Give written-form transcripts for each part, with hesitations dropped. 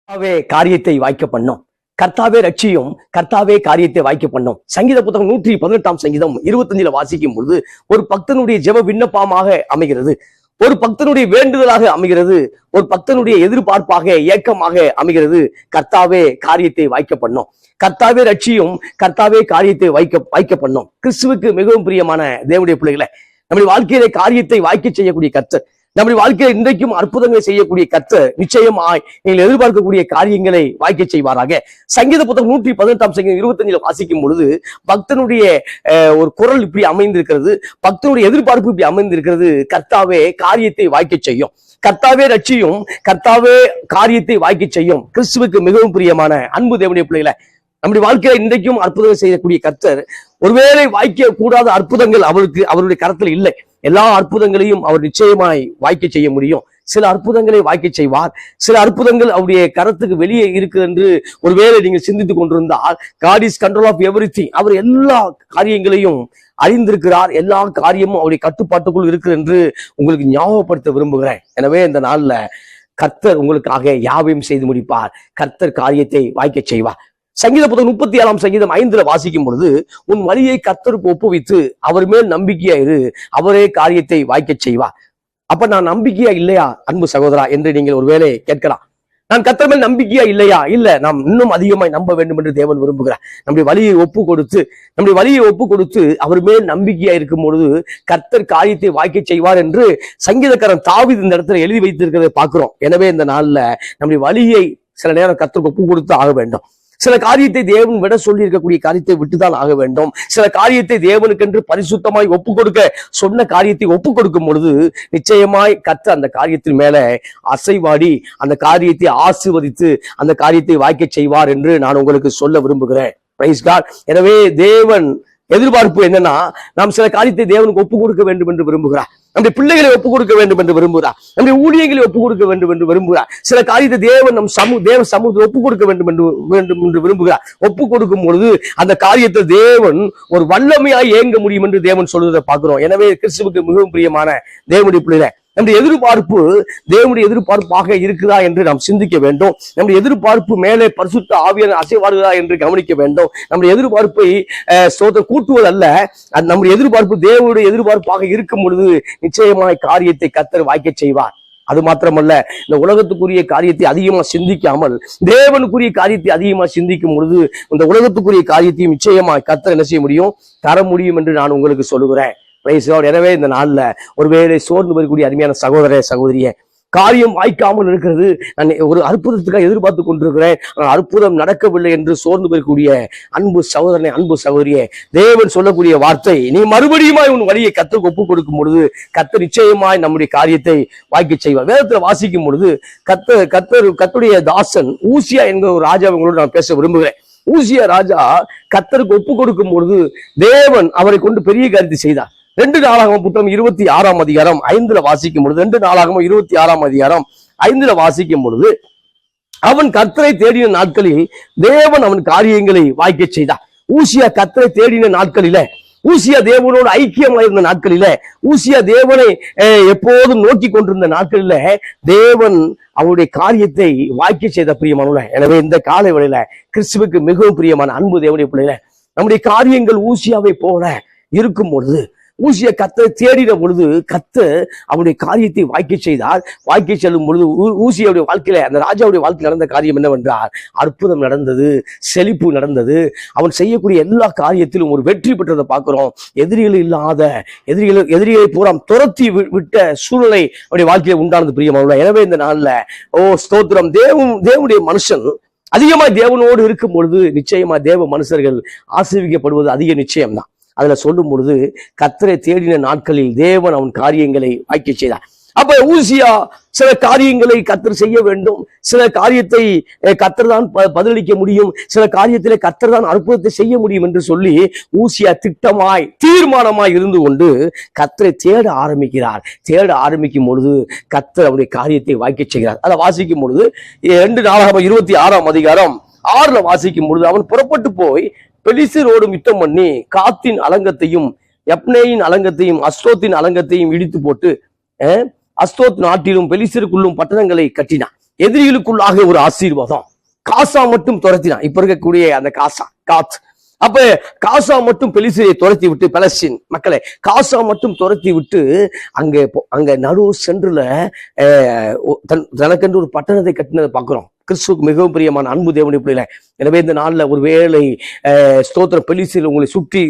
கர்த்தாவே காரியத்தை வாய்க்க பண்ணோம். கர்த்தாவே ரட்சியும், கர்த்தாவே காரியத்தை வாய்க்க பண்ணோம். சங்கீத புத்தகம் 118 சங்கீதம் 25 வாசிக்கும் பொழுது ஒரு பக்தனுடைய ஜெப விண்ணப்பமாக அமைகிறது, ஒரு பக்தனுடைய வேண்டுதலாக அமைகிறது, ஒரு பக்தனுடைய எதிர்பார்ப்பாக ஏக்கமாக அமைகிறது. கர்த்தாவே காரியத்தை வாய்க்க பண்ணோம், கர்த்தாவே ரட்சியும், கர்த்தாவே காரியத்தை வாய்க்க பண்ணோம். கிறிஸ்துவுக்கு மிகவும் பிரியமான தேவனுடைய பிள்ளைகளை, நம்முடைய வாழ்க்கையிலே காரியத்தை வாய்க்க செய்யக்கூடிய கர்த்தர், நம்முடைய வாழ்க்கையில இன்றைக்கும் அற்புதங்களை செய்யக்கூடிய கர்த்தர் நிச்சயமாய் நீங்கள் எதிர்பார்க்கக்கூடிய காரியங்களை வாய்க்க செய்வாராக. சங்கீத புத்தகம் 118 சங்கீதம் 25 வாசிக்கும் பொழுது பக்தனுடைய ஒரு குரல் இப்படி அமைந்திருக்கிறது, பக்தனுடைய எதிர்பார்ப்பு இப்படி அமைந்திருக்கிறது. கர்த்தாவே காரியத்தை வாய்க்க செய்யும், கர்த்தாவே ரட்சியும், கர்த்தாவே காரியத்தை வாய்க்க செய்யும். கிறிஸ்துவுக்கு மிகவும் பிரியமான அன்பு தேவனுடைய பிள்ளைகளை, நம்முடைய வாழ்க்கையில இன்றைக்கும் அற்புதங்கள் செய்யக்கூடிய கர்த்தர், ஒருவேளை வாய்க்க கூடாத அற்புதங்கள் அவருடைய கரத்தில் இல்லை. எல்லா அற்புதங்களையும் அவர் நிச்சயமாய் வாய்க்க செய்ய முடியும். சில அற்புதங்களை வாய்க்க செய்வார், சில அற்புதங்கள் அவருடைய கரத்துக்கு வெளியே இருக்கு என்று ஒருவேளை நீங்கள் சிந்தித்துக் கொண்டிருந்தால், God is control of everything. அவர் எல்லா காரியங்களையும் அறிந்திருக்கிறார், எல்லா காரியமும் அவருடைய கட்டுப்பாட்டுக்குள் இருக்கு என்று உங்களுக்கு ஞாபகப்படுத்த விரும்புகிறேன். எனவே இந்த நாள்ல கர்த்தர் உங்களுக்காக யாவையும் செய்து முடிப்பார். கர்த்தர் காரியத்தை வாய்க்க செய்வார். சங்கீத புத்தகம் 37 சங்கீதம் 5 வாசிக்கும் பொழுது, உன் வழியை கர்த்தருக்கு ஒப்புவித்து அவர் மேல் நம்பிக்கையா இரு, அவரே காரியத்தை வாய்க்க செய்வார். அப்ப நான் நம்பிக்கையா இல்லையா அன்பு சகோதரா என்று நீங்கள் ஒருவேளை கேட்கலாம். நான் கர்த்தர் மேல் நம்பிக்கையா இல்லையா? இல்ல, நாம் இன்னும் அதிகமாய் நம்ப வேண்டும் என்று தேவன் விரும்புகிறார். நம்முடைய வழியை ஒப்பு கொடுத்து அவர் மேல் நம்பிக்கையா இருக்கும் பொழுது கர்த்தர் காரியத்தை வாய்க்க செய்வார் என்று சங்கீதக்காரன் தாவீது இந்த இடத்துல எழுதி வைத்திருக்கிறதை பார்க்கிறோம். எனவே இந்த நாள்ல நம்முடைய வழியை சில நேரம் கர்த்தருக்கு ஒப்பு கொடுத்து ஆக வேண்டும். சில காரியத்தை தேவன் விட சொல்லி இருக்கக்கூடிய காரியத்தை விட்டுதான் ஆக வேண்டும். சில காரியத்தை தேவனுக்கென்று பரிசுத்தமாய் ஒப்பு கொடுக்க சொன்ன காரியத்தை ஒப்பு கொடுக்கும் பொழுது நிச்சயமாய் கர்த்தர் அந்த காரியத்தின் மேல அசைவாடி அந்த காரியத்தை ஆசீர்வதித்து அந்த காரியத்தை வாய்க்க செய்வார் என்று நான் உங்களுக்கு சொல்ல விரும்புகிறேன். Praise God. எனவே தேவன் எதிர்பார்ப்பு என்னன்னா, நாம் சில காரியத்தை தேவனுக்கு ஒப்பு கொடுக்க வேண்டும் என்று விரும்புகிறார். நம்முடைய பிள்ளைகளை ஒப்பு கொடுக்க வேண்டும் என்று விரும்புகிறார். நம்முடைய ஊழியர்களை ஒப்பு கொடுக்க வேண்டும் என்று விரும்புகிறார். சில காரியத்தை தேவன் நம் தேவ சமூகத்தை ஒப்பு கொடுக்க வேண்டும் என்று விரும்புகிறார். ஒப்பு கொடுக்கும் பொழுது அந்த காரியத்தை தேவன் ஒரு வல்லமையாய் இயங்க முடியும் என்று தேவன் சொல்வதை பார்க்கிறோம். எனவே கிறிஸ்துவுக்கு மிகவும் பிரியமான தேவனுடைய பிள்ளைகளை, நம்முடைய எதிர்பார்ப்பு தேவனுடைய எதிர்பார்ப்பாக இருக்குதா என்று நாம் சிந்திக்க வேண்டும். நம்முடைய எதிர்பார்ப்பு மேலே பரிசுத்த ஆவியான அசைவாடுகிறதா என்று கவனிக்க வேண்டும். நம்முடைய எதிர்பார்ப்பை கூட்டுவது அல்ல, நம்முடைய எதிர்பார்ப்பு தேவனுடைய எதிர்பார்ப்பாக இருக்கும் பொழுது நிச்சயமாய் காரியத்தை கர்த்தர் வாய்க்க செய்வார். அது மாத்திரமல்ல, இந்த உலகத்துக்குரிய காரியத்தை அதிகமா சிந்திக்காமல் தேவனுக்குரிய காரியத்தை அதிகமா சிந்திக்கும் பொழுது இந்த உலகத்துக்குரிய காரியத்தையும் நிச்சயமாய் கர்த்தர் என்ன செய்ய முடியும், தர முடியும் என்று நான் உங்களுக்கு சொல்லுகிறேன். எனவே இந்த நாள்ல ஒருவேளை சோர்ந்து வரக்கூடிய அருமையான சகோதர சகோதரிய, காரியம் வாய்க்காமல் இருக்கிறது, நான் ஒரு அற்புதத்துக்காக எதிர்பார்த்து கொண்டிருக்கிறேன், ஆனால் அற்புதம் நடக்கவில்லை என்று சோர்ந்து வரக்கூடிய அன்பு சகோதரனே, அன்பு சகோதரியே, தேவன் சொல்லக்கூடிய வார்த்தை, நீ மறுபடியுமாய் உன் வழியை கர்த்தருக்கு ஒப்பு கொடுக்கும் பொழுது கர்த்தர் நிச்சயமாய் நம்முடைய காரியத்தை வாய்க்க செய்வார். வேதத்துல வாசிக்கும் பொழுது கர்த்தருடைய தாசன் ஊசியா என்கிற ஒரு ராஜாவங்களோடு நான் பேச விரும்புகிறேன். ஊசியா ராஜா கர்த்தருக்கு ஒப்பு கொடுக்கும் பொழுது தேவன் அவரை கொண்டு பெரிய காரியத்தை செய்தார். 2 நாளாகமம் புத்தகம் 26 அதிகாரம் 5 வாசிக்கும் பொழுது, 2 நாளாகமம் 26 அதிகாரம் 5 வாசிக்கும் பொழுது, அவன் கர்த்தரை தேடின நாட்களில் தேவன் அவன் காரியங்களை வாய்க்க செய்தார். ஊசியா கர்த்தரை தேடின நாட்களில, ஊசியா தேவனோடு ஐக்கியமாக இருந்த நாட்களில, ஊசியா தேவனை எப்போதும் நோக்கி கொண்டிருந்த நாட்களில தேவன் அவருடைய காரியத்தை வாய்க்க செய்த பிரியமானவர்களே. எனவே இந்த காலை வேளையில கிறிஸ்துவுக்கு மிகவும் பிரியமான அன்பு தேவனுடைய பிள்ளைகளே, நம்முடைய காரியங்கள் ஊசியாவை போல இருக்கும் பொழுது, ஊசிய கர்த்தரை தேடின பொழுது கர்த்தர் அவருடைய காரியத்தை வாய்க்க செய்தார். வாய்க்க செல்லும் பொழுது ஊசியுடைய வாழ்க்கையில, அந்த ராஜாவுடைய வாழ்க்கையில் நடந்த காரியம் என்னவென்றால், அற்புதம் நடந்தது, செழிப்பு நடந்தது. அவன் செய்யக்கூடிய எல்லா காரியத்திலும் ஒரு வெற்றி பெற்றதை பார்க்கிறோம். எதிரிகளை பூரா துரத்தி விட்ட சூழ்நிலை அவருடைய வாழ்க்கையில உண்டானது பிரியமானவர்களே. எனவே இந்த நாள்ல ஸ்தோத்திரம், தேவனுடைய மனுஷன் அதிகமா தேவனோடு இருக்கும் பொழுது நிச்சயமா தேவ மனுஷர்கள் ஆசீர்வதிக்கப்படுவது அதிக நிச்சயம்தான். அதுல சொல்லும் பொழுது கர்த்தரை தேடின நாட்களில் தேவன் அவன் காரியங்களை வாய்க்க செய்தார். அப்ப ஊசியா சில காரியங்களை கர்த்தர் செய்ய வேண்டும், சில காரியத்தை கர்த்தர் தான் பதிலளிக்க முடியும், சில காரியத்திலே கர்த்தர் தான் அற்புதத்தை செய்ய முடியும் என்று சொல்லி ஊசியா தீர்மானமாய் இருந்து கொண்டு கர்த்தரை தேட ஆரம்பிக்கும் பொழுது கர்த்தர் அவருடைய காரியத்தை வாய்க்க செய்கிறார். அதை வாசிக்கும் பொழுது 2 நாளாகமம் 26 அதிகாரம் 6 வாசிக்கும் பொழுது, அவன் புறப்பட்டு போய் பெலிஸ்தரோடும் யுத்தம் பண்ணி காத்தின் அலங்கத்தையும் யப்னேயின் அலங்கத்தையும் அஸ்தோத்தின் அலங்கத்தையும் இடித்து போட்டு அஸ்தோத் நாட்டிலும் பெலிஸ்தருக்குள்ளும் பட்டணங்களை கட்டினான். எதிரிகளுக்குள்ளாக ஒரு ஆசீர்வாதம். காசா மட்டும் துரத்தினான். இப்ப இருக்கக்கூடிய அந்த காத் அப்ப காசா மட்டும் பெலிஸ்தியை துரத்தி விட்டு, பலஸ்தீன் மக்களை காசா மட்டும் துரத்தி விட்டு அங்க நடு சென்றுல தனக்கென்று ஒரு பட்டணத்தை கட்டினதை பார்க்கிறோம். கிறிஸ்துவுக்கு மிகவும் பிரியமான அன்பு தேவனுடைய பிள்ளைகளே, எனவே இந்த நாள்ல ஒரு வேளை ஸ்தோத்திரம் பெலிஸ்தியில் உங்களை சுற்றி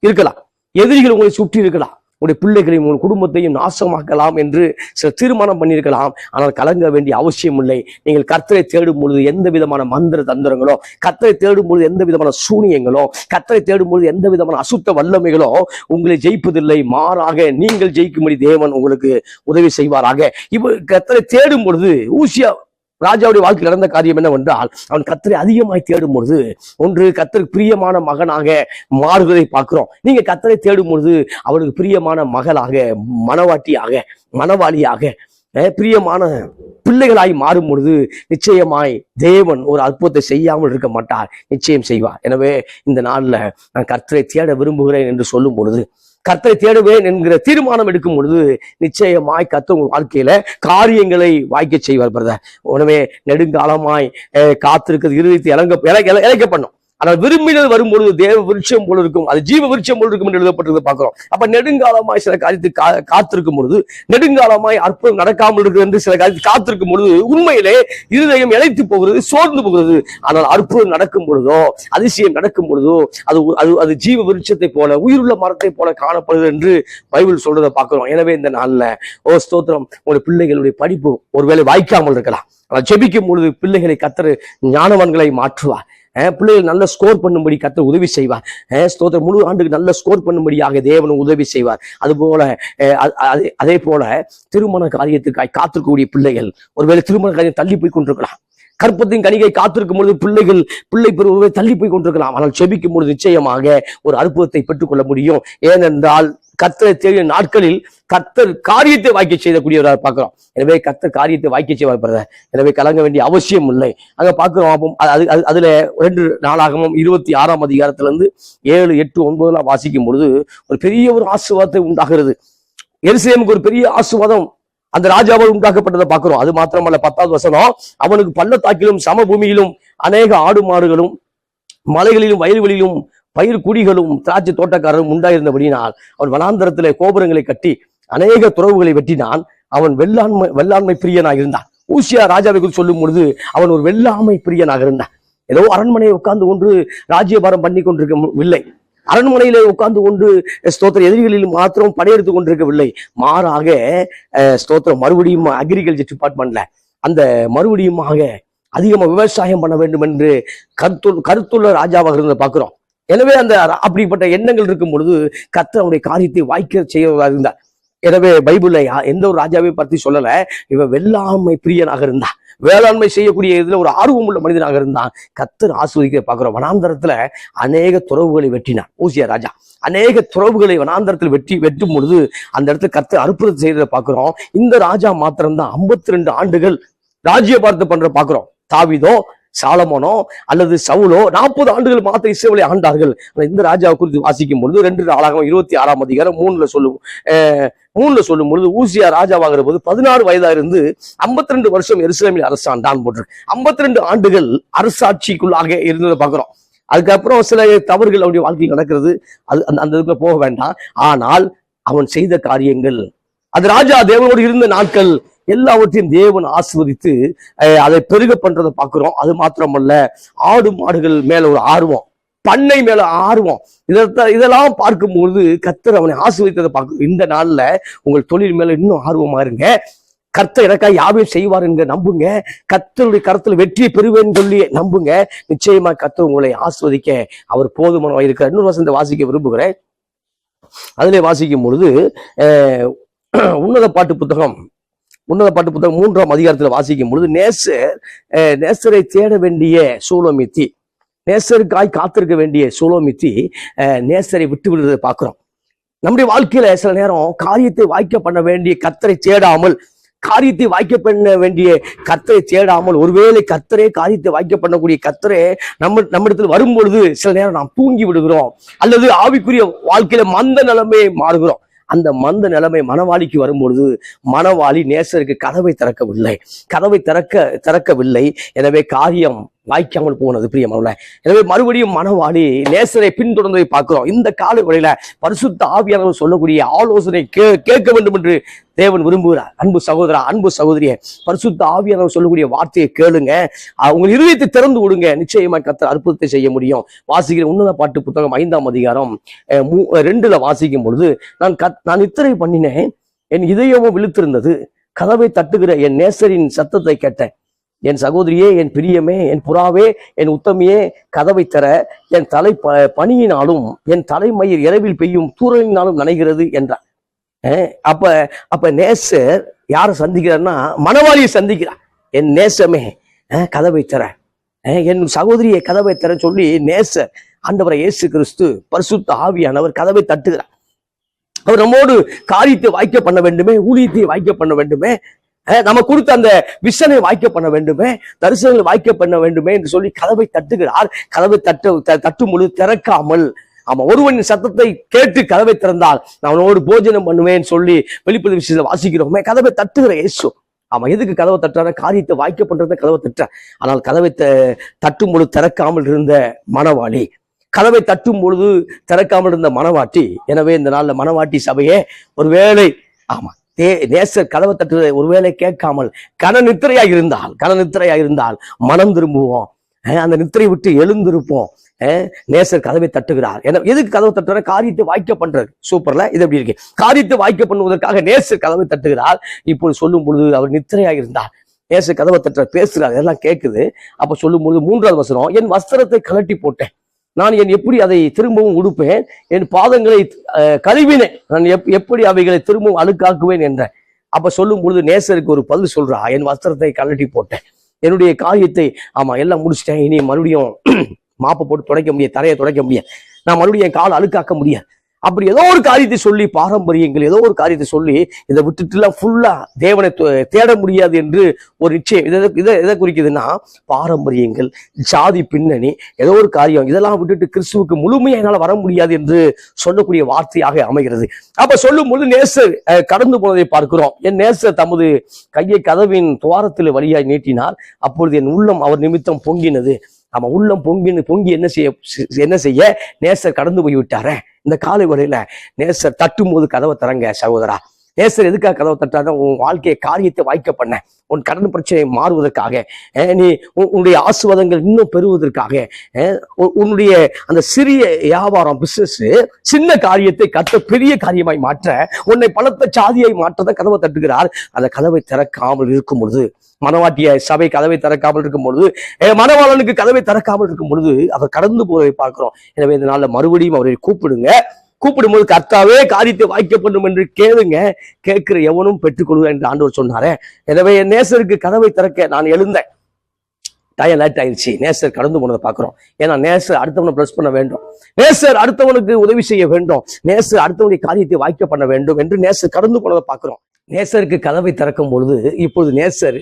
இருக்கலாம், எதிரிகள் உங்களை சுற்றி இருக்கலாம், உங்களுடைய பிள்ளைகளையும் உங்கள் குடும்பத்தையும் நாசமாக்கலாம் என்று சில தீர்மானம் பண்ணியிருக்கலாம். ஆனால் கலங்க வேண்டிய அவசியம் இல்லை. நீங்கள் கர்த்தரை தேடும் பொழுது எந்த விதமான மந்திர தந்திரங்களோ, கர்த்தரை தேடும் பொழுது எந்த விதமான சூனியங்களோ, கர்த்தரை தேடும் பொழுது எந்த விதமான அசுத்த வல்லமைகளோ உங்களை ஜெயிப்பதில்லை. மாறாக நீங்கள் ஜெயிக்கும்படி தேவன் உங்களுக்கு உதவி செய்வாராக. இப்ப கர்த்தரை தேடும் பொழுது ஊசியா ராஜாவுடைய வாழ்க்கையில் நடந்த காரியம் என்னவென்றால், அவன் கர்த்தரை அதிகமாய் தேடும் பொழுது ஒன்று கர்த்தருக்கு பிரியமான மகனாக மாறுவதை பார்க்கிறோம். நீங்க கர்த்தரை தேடும் பொழுது அவனுக்கு பிரியமான மகளாக, மனவாளியாக, பிரியமான பிள்ளைகளாய் மாறும் பொழுது நிச்சயமாய் தேவன் ஒரு அற்புதத்தை செய்யாமல் இருக்க மாட்டார், நிச்சயம் செய்வார். எனவே இந்த நாள்ல நான் கர்த்தரை தேட விரும்புகிறேன் என்று சொல்லும் பொழுது, கர்த்தரை தேடுவேன் என்கிற தீர்மானம் எடுக்கும் பொழுது நிச்சயமாய் கர்த்தர் உங்க வாழ்க்கையில காரியங்களை வாய்க்க செய்வார் பிரதர். உடனே நெடுங்காலமாய் காத்திருக்கிறது இருதயத்தை இழைக்க பண்ணும். ஆனால் விரும்பினது வரும்பொழுது தேவ விருட்சம் போல இருக்கும், அது ஜீவ விருட்சம் போல இருக்கும் என்று எழுதப்பட்டிருக்கிறத பார்க்கிறோம். அப்ப நெடுங்காலமாய் சில காரியத்துக்கு காத்திருக்கும் பொழுது, நெடுங்காலமாய் அற்புதம் நடக்காமல் இருக்கிறது என்று சில காரியத்துக்கு காத்திருக்கும் பொழுது உண்மையிலே இருதயம் இழைத்து போகிறது, சோர்ந்து போகிறது. ஆனால் அற்புதம் நடக்கும் பொழுதோ, அதிசயம் நடக்கும் பொழுதோ அது ஜீவ விருட்சத்தை போல, உயிருள்ள மரத்தை போல காணப்படுது என்று பைபிள் சொல்றதை பார்க்கிறோம். எனவே இந்த நாள்ல ஸ்தோத்திரம், உங்களுடைய பிள்ளைகளுடைய படிப்பு ஒருவேளை வாய்க்காமல் இருக்கலாம். ஆனால் ஜெபிக்கும் பொழுது பிள்ளைகளை கர்த்தர் ஞானவான்களை மாற்றுவார். பிள்ளைகள் நல்ல ஸ்கோர் பண்ணும்படி கர்த்தர் உதவி செய்வார். ஸ்தோத்திரம், முழு ஆண்டுக்கு நல்ல ஸ்கோர் பண்ணும்படியாக தேவன் உதவி செய்வார். அதுபோல அதே போல திருமண காரியத்துக்காய் காத்திருக்கக்கூடிய பிள்ளைகள் ஒருவேளை திருமண காரியம் தள்ளி போய் கொண்டிருக்கலாம். கற்பத்தின் கனிகை காத்திருக்கும் பொழுது பிள்ளை பெறுவதை தள்ளி போய் கொண்டிருக்கலாம். ஆனால் செபிக்கும் பொழுது நிச்சயமாக ஒரு அற்புதத்தை பெற்றுக்கொள்ள முடியும். ஏனென்றால் கர்த்தரை தேடிய நாட்களில் கர்த்தர் காரியத்தை வாய்க்க செய்யக்கூடியவராக பார்க்கிறோம். எனவே கர்த்தர் காரியத்தை வாய்க்க செய்வார். எனவே கலங்க வேண்டிய அவசியம் இல்லை. அங்க பார்க்கிறோம். அதுல 2 நாளாகமும் 26ஆம் அதிகாரத்திலிருந்து 7, 8, 9 வாசிக்கும் பொழுது ஒரு பெரிய ஒரு ஆசீர்வாதத்தை உண்டாகிறது. எருசலேமுக்கு ஒரு பெரிய ஆசீர்வாதம் அந்த ராஜாவால் உண்டாக்கப்பட்டதை பார்க்கிறோம். அது மாத்திரமல்ல, 10வது வசனம், அவனுக்கு பள்ளத்தாக்கிலும் சமபூமியிலும் அநேக ஆடு மாடுகளும் மலைகளிலும் வயல்களிலும் பயிர் குடிகளும் திராட்சை தோட்டக்காரரும் உண்டாயிருந்தபடினால் அவன் வனாந்தரத்திலே கோபுரங்களை கட்டி அநேக துறவுகளை வெட்டினான். அவன் வெள்ளாண்மை பிரியனாக இருந்தான். ஊசியா ராஜாவை குறித்து சொல்லும் பொழுது அவன் ஒரு வெள்ளாமை பிரியனாக இருந்தான். ஏதோ அரண்மனையை உட்கார்ந்து கொண்டு ராஜ்யபாரம் பண்ணி கொண்டிருக்கவில்லை. அரண்மனையிலே உட்கார்ந்து கொண்டு ஸ்தோத்திர எதிரிகளில் மாத்திரம் படையெடுத்து கொண்டிருக்கவில்லை. மாறாக ஸ்தோத்திரம் மறுபடியும் அக்ரிகல்ச்சர் டிபார்ட்மெண்ட்ல அந்த மறுபடியுமாக அதிகமாக விவசாயம் பண்ண வேண்டும் என்று கருத்துள்ள ராஜாவாக இருந்த பார்க்கிறோம். எனவே அந்த அப்படிப்பட்ட எண்ணங்கள் இருக்கும் பொழுது கர்த்தர் அவருடைய காரியத்தை வாய்க்க செய்வதாக இருந்தார். எனவே பைபிள்ல எந்த ஒரு ராஜாவை பற்றி சொல்லல, இவன் வெள்ளாண்மை பிரியனாக இருந்தான், வேளாண்மை செய்யக்கூடிய இதுல ஒரு ஆர்வம் உள்ள மனிதனாக இருந்தான். கர்த்தர் ஆசீர்வதிக்க பார்க்கிறோம். வனாந்தரத்துல அநேக துறவுகளை வெட்டினான் ஊசியா ராஜா. அநேக துறவுகளை வனாந்தரத்தில் வெட்டும் பொழுது அந்த இடத்துல கர்த்தர் அற்புதம் செய்யறதை பார்க்கிறோம். இந்த ராஜா மாத்திரம்தான் 52 ஆண்டுகள் ராஜ்யபாரத்தை பண்ற பார்க்கிறோம். தாவீதோ, சாலமோனோ அல்லது சவுலோ 40 ஆண்டுகள் மாத்திர இஸ்ரவேலை ஆண்டார்கள். இந்த ராஜாவை குறித்து வாசிக்கும் பொழுது 2 நாளாகமம் 26ஆம் அதிகாரம் 3ல சொல்லும் பொழுது ஊசியா ராஜாவாகிற போது 16 வயதா இருந்து 52 வருஷம் எருசலேமில் அரசாண்டான் போட்டு 52 ஆண்டுகள் அரசாட்சிக்குள்ளாக இருந்ததை பார்க்கிறோம். அதுக்கப்புறம் சில தவறுகள் அவருடைய வாழ்க்கையில் நடக்கிறது. அந்த இதுக்குள்ள போக வேண்டாம். ஆனால் அவன் செய்த காரியங்கள், அது ராஜா தேவனோடு இருந்த நாட்கள் எல்லாவற்றையும் தேவன் ஆசீர்வதித்து அதை பெருக பண்றதை பார்க்கிறோம். அது மாத்திரமல்ல, ஆடு மாடுகள் மேல ஒரு ஆர்வம், பண்ணை மேல ஆர்வம், இதெல்லாம் பார்க்கும்போது கர்த்தர் அவனை ஆசீர்வதித்ததை பார்க்க. இந்த நாள்ல உங்கள் தொழில் மேல இன்னும் ஆர்வமா இருங்க. கர்த்தர் எனக்காக யாவையும் செய்வார் என்க நம்புங்க. கர்த்தருடைய கருத்துல வெற்றியை பெறுவேன்னு சொல்லி நம்புங்க. நிச்சயமா கர்த்தர் உங்களை ஆசீர்வதிக்க அவர் போதுமானவராக இருக்கிறார். இன்னொரு வசனத்தை வாசிக்க விரும்புகிறேன். அதிலே வாசிக்கும் பொழுது உன்னத பாட்டு புத்தகம் 3ஆம் அதிகாரத்துல வாசிக்கும் பொழுது நேசரை தேட வேண்டிய சூலோமித்தி, நேசருக்காய் காத்திருக்க வேண்டிய சூலோமித்தி நேசரை விட்டு விடுறதை பார்க்கிறோம். நம்முடைய வாழ்க்கையில சில நேரம் காரியத்தை வாய்க்க பண்ண வேண்டிய கர்த்தரை தேடாமல், காரியத்தை வாய்க்க பண்ண வேண்டிய கர்த்தரை தேடாமல், ஒருவேளை கர்த்தரே காரியத்தை வாய்க்க பண்ணக்கூடிய கர்த்தரே நம்மிடத்தில் வரும்பொழுது சில நேரம் நாம் தூங்கி விடுகிறோம், அல்லது ஆவிக்குரிய வாழ்க்கையில மந்த நிலைமையை மாறுகிறோம். அந்த மந்த நிலைமை மணவாளிக்கு வரும்பொழுது மணவாளி நேசருக்கு கதவை திறக்கவில்லை. எனவே காரியம் வாய்க்காமல் போனது பிரியமானவர்களே. எனவே மறுபடியும் மணவாளி நேசரை பின்தொடர்ந்ததை பார்க்கிறோம். இந்த கால வேளையில பரிசுத்த ஆவியானவர் சொல்லக்கூடிய ஆலோசனை கேட்க வேண்டும் என்று தேவன் விரும்புகிறார். அன்பு சகோதரா, அன்பு சகோதரியே, பரிசுத்த ஆவியானவர் சொல்லக்கூடிய வார்த்தையை கேளுங்க. உங்கள் இருதயத்தை திறந்து விடுங்க. நிச்சயமா கர்த்தர் அற்புதத்தை செய்ய முடியும். வாசிக்கிற உன்னத பாட்டு புத்தகம் 5ஆம் அதிகாரம் 2ல வாசிக்கும் பொழுது, நான் நித்திரை பண்ணினேன், என் இதயமும் விழுத்திருந்தது, கதவை தட்டுகிற என் நேசரின் சத்தத்தை கேட்டேன். என் சகோதரியே, என் பிரியமே, என் புறாவே, என் உத்தமியே, கதவை தர, என் தலை பனியினாலும் என் தலைமயிர் இரவில் பெய்யும் தூரலினாலும் நனைகிறது என்றார். அப்ப நேசர் யாரை சந்திக்கிறார்னா மணவாளியை சந்திக்கிறார். என் நேசமே கதவை தர, என் சகோதரியை கதவை தர சொல்லி நேசர் ஆண்டவரை இயேசு கிறிஸ்து பரிசுத்த ஆவியானவர் கதவை தட்டுகிறார். அவர் நம்மோடு காரியத்தை வாய்க்க பண்ண வேண்டுமே, ஊழியத்தை வாய்க்க பண்ண வேண்டுமே, நம்ம கொடுத்த அந்த விஷனை வாய்க்க பண்ண வேண்டுமே, தரிசனங்களை வாய்க்க பண்ண வேண்டுமே என்று சொல்லி கதவை தட்டுகிறார். கதவை தட்டும் பொழுது திறக்காமல், ஒருவனின் சத்தத்தை கேட்டு கதவை திறந்தால் நான் அவனோடு போஜனம் பண்ணுவேன் சொல்லி வெளிப்படுத்த விஷயத்துல வாசிக்கிறோமே. கதவை தட்டுகிற இயேசு. எதுக்கு கதவை தட்டுறாரு? காரியத்தை வாய்க்க பண்றத கதவை தட்டுற. ஆனால் கதவை தட்டும் பொழுது திறக்காமல் இருந்த மணவாளி, கதவை தட்டும் பொழுது திறக்காமல் இருந்த மணவாட்டி. எனவே இந்த நாள்ல மணவாட்டி சபையே, ஒருவேளை நேசர் கதவை தட்டுவதை ஒருவேளை கேட்காமல் கன நித்திரையாக இருந்தால் மனம் திரும்புவோம், அந்த நித்திரை விட்டு எழுந்திருப்போம். நேசர் கதவை தட்டுகிறார். எதுக்கு கதவை தட்டுற? காரியத்தை வாய்க்க பண்றது. சூப்பர்ல, இது எப்படி இருக்கு? காரியத்தை வாய்க்க பண்ணுவதற்காக நேசர் கதவை தட்டுகிறார். இப்போது சொல்லும் பொழுது அவர் நித்திரையாக இருந்தார். நேசர் கதவை தட்டுற, பேசுறார், இதெல்லாம் கேட்குது. அப்ப சொல்லும் பொழுது 3வது வசனம், என் வஸ்திரத்தை கழட்டி போட்டேன், நான் எப்படி அதை திரும்பவும் உடுப்பேன், என் பாதங்களை கழுவினேன், நான் எப்படி அவைகளை திரும்பவும் அழுக்காக்குவேன் என்ற. அப்ப சொல்லும் பொழுது நேசருக்கு ஒரு பதில் சொல்றா, என் வஸ்திரத்தை கழட்டி போட்டேன், என்னுடைய காரியத்தை எல்லாம் முடிச்சிட்டேன், இனி மறுபடியும் மாப்பை போட்டு துடைக்க முடியாது, தரையை துடைக்க முடியாது, நான் மறுபடியும் என் காலை அழுக்காக்க முடியாது. அப்படி ஏதோ ஒரு காரியத்தை சொல்லி, பாரம்பரியங்கள் ஏதோ ஒரு காரியத்தை சொல்லி இதை விட்டுட்டுலாம் ஃபுல்லா தேவனை தேட முடியாது என்று ஒரு நிச்சயம். எதை குறிக்குதுன்னா, பாரம்பரியங்கள், ஜாதி பின்னணி, ஏதோ ஒரு காரியம், இதெல்லாம் விட்டுட்டு கிறிஸ்துவுக்கு முழுமையா என்னால வர முடியாது என்று சொல்லக்கூடிய வார்த்தையாக அமைகிறது. அப்ப சொல்லும் பொழுது நேசர் கடந்து போனதை பார்க்கிறோம். என் நேசர் தமது கையை கதவின் துவாரத்தில் வழியாய் நீட்டினார். அப்பொழுது என் உள்ளம் அவர் நிமித்தம் பொங்கினது. உள்ளம் பொங்கி என்ன செய்ய நேசர் கடந்து போய் விட்டார. இந்த காலை வேளையில நேசர் தட்டும் போது கதவை தரங்க சகோதரா. நேசர் எதுக்காக கதவை தட்டாத? உன் வாழ்க்கையை காரியத்தை வாய்க்க பண்ண, உன் கடன் பிரச்சனை மாறுவதற்காக, நீ உன்னுடைய ஆசீர்வாதங்கள் இன்னும் பெறுவதற்காக, உன்னுடைய அந்த சிறிய வியாபாரம், பிசினஸ், சின்ன காரியத்தை பெரிய காரியமாய் மாற்ற, உன்னை பலத்த சாதியாய் மாற்றத கதவை தட்டுகிறார். அந்த கதவை திறக்காமல் இருக்கும் பொழுது, மணவாட்டிய சபை கதவை திறக்காமல் இருக்கும் பொழுது, மணவாளனுக்கு கதவை திறக்காமல் இருக்கும் பொழுது அவர் கடந்து போவதை பார்க்கிறோம். எனவே இந்த நாள்ல மறுபடியும் அவரை கூப்பிடும்போது, கர்த்தாவே காரியத்தை வாய்க்க பண்ணும் என்று கேளுங்க, கேட்கிற எவனும் பெற்றுக்கொள்வார் என்று ஆண்டவர் சொன்னாரே. எனவே என் நேசருக்கு கதவை திறக்க நான் எழுந்தேன். டயம் லேட் ஆயிடுச்சு. நேசர் கடந்து போனதை பார்க்கிறோம். ஏன்னா நேசர் அடுத்தவனை பிளஸ் பண்ண வேண்டும், நேசர் அடுத்தவனுக்கு உதவி செய்ய வேண்டும், நேசர் அடுத்தவனுடைய காரியத்தை வாய்க்க பண்ண வேண்டும் என்று நேசர் கடந்து போனதை பார்க்கிறோம். நேசருக்கு கதவை திறக்கும் பொழுது இப்பொழுது நேசர்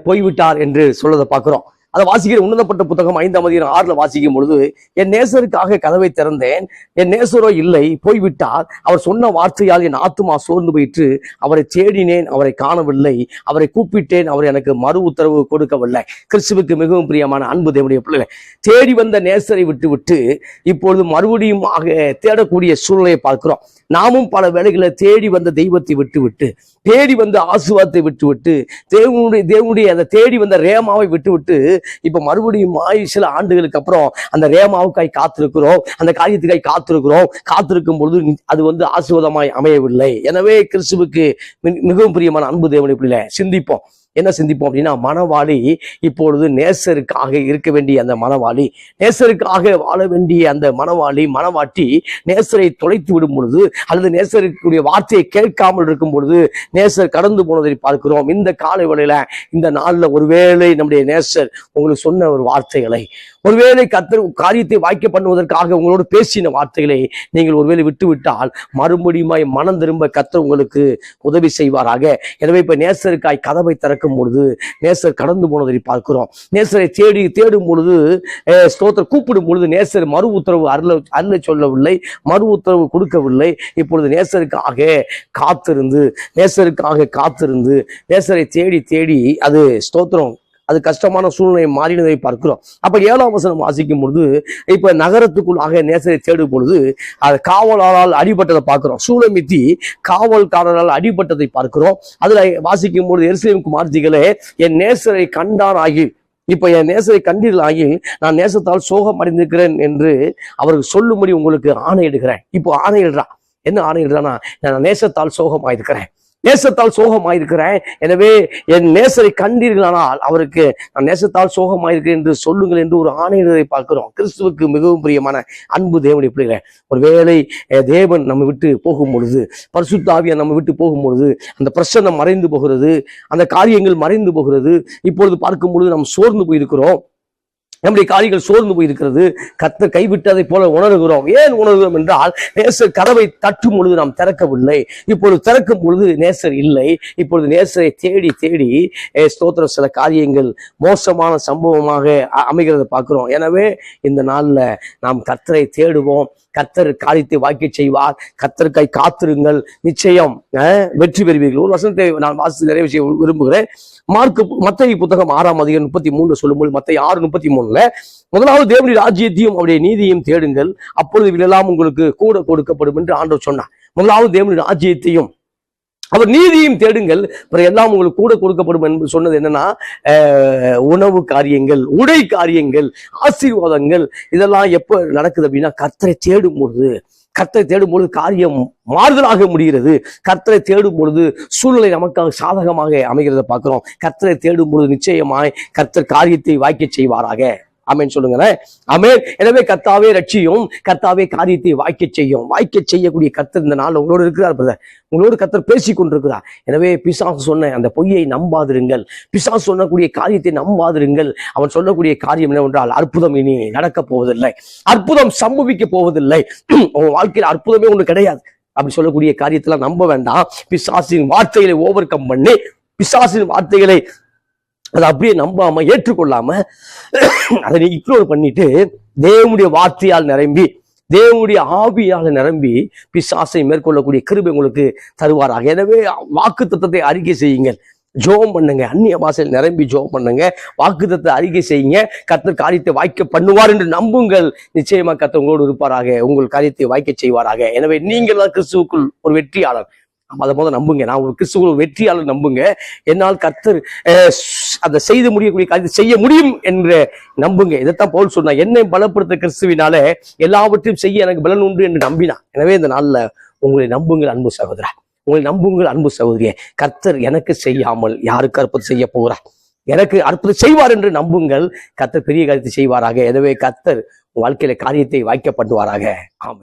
போய்விட்டார் என்று சொல்லதை பார்க்கிறோம். அதை வாசிக்கிற உன்னதப்பட்ட புத்தகம் 5ஆம் அதிகாரம் 6ல வாசிக்கும் பொழுது, என் நேசருக்காக கதவை திறந்தேன், என் நேசரோ இல்லை, போய்விட்டார். அவர் சொன்ன வார்த்தையால் என் ஆத்துமா சோர்ந்து போயிற்று. அவரை தேடினேன், அவரை காணவில்லை, அவரை கூப்பிட்டேன், அவர் எனக்கு மறு உத்தரவு கொடுக்கவில்லை. கிறிஸ்துவுக்கு மிகவும் பிரியமான அன்பு தேவனுடைய பிள்ளைகளை, தேடி வந்த நேசரை விட்டு இப்பொழுது மறுபடியும் தேடக்கூடிய சூழ்நிலையை பார்க்கிறோம். நாமும் பல வேளைகளை தேடி வந்த தெய்வத்தை விட்டு, தேடி வந்த ஆசீர்வாதத்தை விட்டு, தேவனுடைய அந்த தேடி வந்த ரேமாவை விட்டு இப்ப மறுபடியும் சில ஆண்டுகளுக்கு அப்புறம் அந்த ரேமாவுக்காய் காத்திருக்கிறோம், அந்த காரியத்துக்காய் காத்திருக்கும் பொழுது அது ஆசீர்வாதமாய் அமையவில்லை. எனவே கிறிஸ்துவுக்கு மிகவும் பிரியமான அன்பு தேவனுடைய பிள்ளைகளை சிந்திப்போம். என்ன சிந்திப்போம் அப்படின்னா, மணவாளி இப்பொழுது நேசருக்காக இருக்க வேண்டிய அந்த மணவாளி, நேசருக்காக வாழ வேண்டிய அந்த மணவாட்டி நேசரை தொலைத்து விடும் பொழுது, அல்லது நேசருக்குரிய வார்த்தையை கேட்காமல் இருக்கும் பொழுது நேசர் கடந்து போனதை பார்க்கிறோம். இந்த காலை வேளையில, இந்த நாள்ல ஒருவேளை நம்முடைய நேசர் உங்களுக்கு சொன்ன ஒரு வார்த்தைகளை, ஒருவேளை கர்த்தர் காரியத்தை வாய்க்க பண்ணுவதற்காக உங்களோடு பேசின வார்த்தைகளை நீங்கள் ஒருவேளை விட்டுவிட்டால் மறுபடியும் மனம் திரும்ப கர்த்தர் உங்களுக்கு உதவி செய்வாராக. எனவே இப்ப நேசருக்காய் கதவை திறக்க நடக்கும் பொழுது நேசர் கடந்து போனதை பார்க்கிறோம். நேசரை தேடும் பொழுது ஸ்தோத்திரம் கூப்பிடும் பொழுது நேசர் மறு உத்தரவு அருள சொல்லவில்லை, மறு உத்தரவு கொடுக்கவில்லை. இப்பொழுது நேசருக்காக காத்திருந்து நேசரை தேடி அது ஸ்தோத்திரம் அது கஷ்டமான சூழ்நிலை மாறினதை பார்க்கிறோம். அப்ப 7ஆம் வசனம் வாசிக்கும் பொழுது இப்ப நகரத்துக்குள்ளாக நேசரை தேடும் பொழுது அது காவலாளரால் அடிபட்டதை பார்க்கிறோம். சூலமித்தி காவல்காரரால் அடிபட்டதை பார்க்கிறோம். அதுல வாசிக்கும் பொழுது எருசலேம் குமார்த்திகளே, என் நேசரை கண்டாராகி, இப்ப என் நேசரை கண்டீர்களாகி நான் நேசத்தால் சோகம் அடைந்திருக்கிறேன் என்று அவருக்கு சொல்லும்படி உங்களுக்கு ஆணையிடுகிறேன். இப்போ ஆணையிடுறான். என்ன ஆணையிடுறான்னா, நான் நேசத்தால் சோகமாயிருக்கிறேன், எனவே என் நேசரை கண்டீர்களானால் அவருக்கு நான் நேசத்தால் சோகமாயிருக்கிறேன் என்று சொல்லுங்கள் என்று ஒரு ஆணையிடுவதை பார்க்கிறோம். கிறிஸ்துவுக்கு மிகவும் பிரியமான அன்பு தேவனுடைய பிள்ளைகளே, ஒருவேளை தேவன் நம்ம விட்டு போகும் பொழுது, பரிசுத்த ஆவியார் நம்ம விட்டு போகும் பொழுது அந்த பிரச்சனை மறைந்து போகிறது, அந்த காரியங்கள் மறைந்து போகிறது. இப்பொழுது பார்க்கும் பொழுது நாம் சோர்ந்து போயிருக்கிறோம், நம்முடைய காரியங்கள் சோர்ந்து போயிருக்கிறது, கர்த்தர் கைவிட்டதை போல உணர்கிறோம். ஏன் உணர்கிறோம் என்றால், நேசர் கதவை தட்டும் பொழுது நாம் திறக்கவில்லை, இப்பொழுது திறக்கும் பொழுது நேசர் இல்லை. இப்பொழுது நேசரை தேடி ஸ்தோத்திரம் சில காரியங்கள் மோசமான சம்பவமாக அமைகிறத பார்க்கிறோம். எனவே இந்த நாள்ல நாம் கர்த்தரை தேடுவோம், கர்த்தர் காரியத்தை வாய்க்க செய்வார், கர்த்தருக்காய் காத்திருங்கள், நிச்சயம் வெற்றி பெறுவீர்கள். ஒரு வசனத்தை நான் வாசித்து நிறைவு செய்ய விரும்புகிறேன். மத்தேயு புத்தகம் 6ஆம் அதிகாரம் 33 சொல்லும்போது, மத்தேயு 6:33 முதலாவது தேவனுடைய ராஜ்யத்தையும் அவருடைய நீதியையும் தேடுங்கள், அப்பொழுது இவையெல்லாம் உங்களுக்கு கூட கொடுக்கப்படும் என்று ஆண்டவர் சொன்னார். முதலாவது தேவனுடைய ராஜ்யத்தையும் அவர் நீதியும் தேடுங்கள், பிறகு எல்லாம் உங்களுக்கு கூட கொடுக்கப்படும் என்று சொன்னது என்னன்னா, உணவு காரியங்கள், உடை காரியங்கள், ஆசீர்வாதங்கள், இதெல்லாம் எப்ப நடக்குது அப்படின்னா, கர்த்தரை தேடும் பொழுது காரியம் மாறுதலாக முடிகிறது. கர்த்தரை தேடும் பொழுது சூழ்நிலை நமக்காக சாதகமாக அமைகிறத பார்க்கிறோம். கர்த்தரை தேடும் பொழுது நிச்சயமாய் கர்த்தர் காரியத்தை வாய்க்க செய்வாராக. ஆமென் சொல்லுங்களேன். ஆமென். எனவே கர்த்தாவே ரட்சியும், கர்த்தாவே காரியத்தை வாய்க்க செய்யக்கூடிய கர்த்தர் இந்த நாள் உங்களோடு இருக்கிறார் பிரதர். உங்களோடு கர்த்தர் பேசிக் கொண்டிருக்கிறார். எனவே பிசாசு சொன்ன அந்த பொய்யை நம்பாதிருங்கள், பிசாசு சொல்லக்கூடிய காரியத்தை நம்பாதிருங்கள். அவன் சொல்லக்கூடிய காரியம் என்னவென்றால், அற்புதம் இனி நடக்க போவதில்லை, அற்புதம் சம்பவிக்க போவதில்லை, உங்க வாழ்க்கையில் அற்புதமே ஒன்று கிடையாது அப்படி சொல்லக்கூடிய காரியத்தெல்லாம் நம்ப வேண்டாம். பிசாசின் வார்த்தைகளை ஓவர் கம் பண்ணி, பிசாசின் வார்த்தைகளை அதை அப்படியே நம்பாம ஏற்றுக்கொள்ளாம அதை இக்னோர் பண்ணிட்டு தேவனுடைய வார்த்தையால் நிரம்பி, தேவனுடைய ஆவியால் நிரம்பி பிசாசை மேற்கொள்ளக்கூடிய கிருபை உங்களுக்கு தருவாராக. எனவே வாக்குத்தத்தத்தை அறிக்கை செய்யுங்கள், ஜெபம் பண்ணுங்க, அந்நிய பாஷையில் நிரம்பி ஜெபம் பண்ணுங்க, வாக்குத்தத்தத்தை அறிக்கை செய்யுங்க. கர்த்தர் காரியத்தை வாய்க்க பண்ணுவார் என்று நம்புங்கள். நிச்சயமா கர்த்தர் உங்களோடு இருப்பாராக, உங்கள் காரியத்தை வாய்க்க செய்வாராக. எனவே நீங்கள் தான் கிறிஸ்துவுக்குள் ஒரு வெற்றியாளர். அதை முதல் நம்புங்க. நான் ஒரு கிறிஸ்துவ வெற்றியாளர் நம்புங்க. என்னால் கர்த்தர் அதை செய்து முடியக்கூடிய காரியத்தை செய்ய முடியும் என்று நம்புங்க. இதைத்தான் பவுல் சொன்னா, என்னை பலப்படுத்த கிறிஸ்துவினால எல்லாவற்றையும் செய்ய எனக்கு பலன் உண்டு என்று நம்பினான். எனவே இந்த நாள்ல உங்களை நம்புங்கள் அன்பு சகோதரா, உங்களை நம்புங்கள் அன்பு சகோதரியே. கர்த்தர் எனக்கு செய்யாமல் யாருக்கு அற்புதம் செய்ய போகிறார்? எனக்கு அற்புதம் செய்வார் என்று நம்புங்கள். கர்த்தர் பெரிய காரியத்தை செய்வாராக. எனவே கர்த்தர் வாழ்க்கையில காரியத்தை வாய்க்க பண்ணுவாராக. ஆமென்.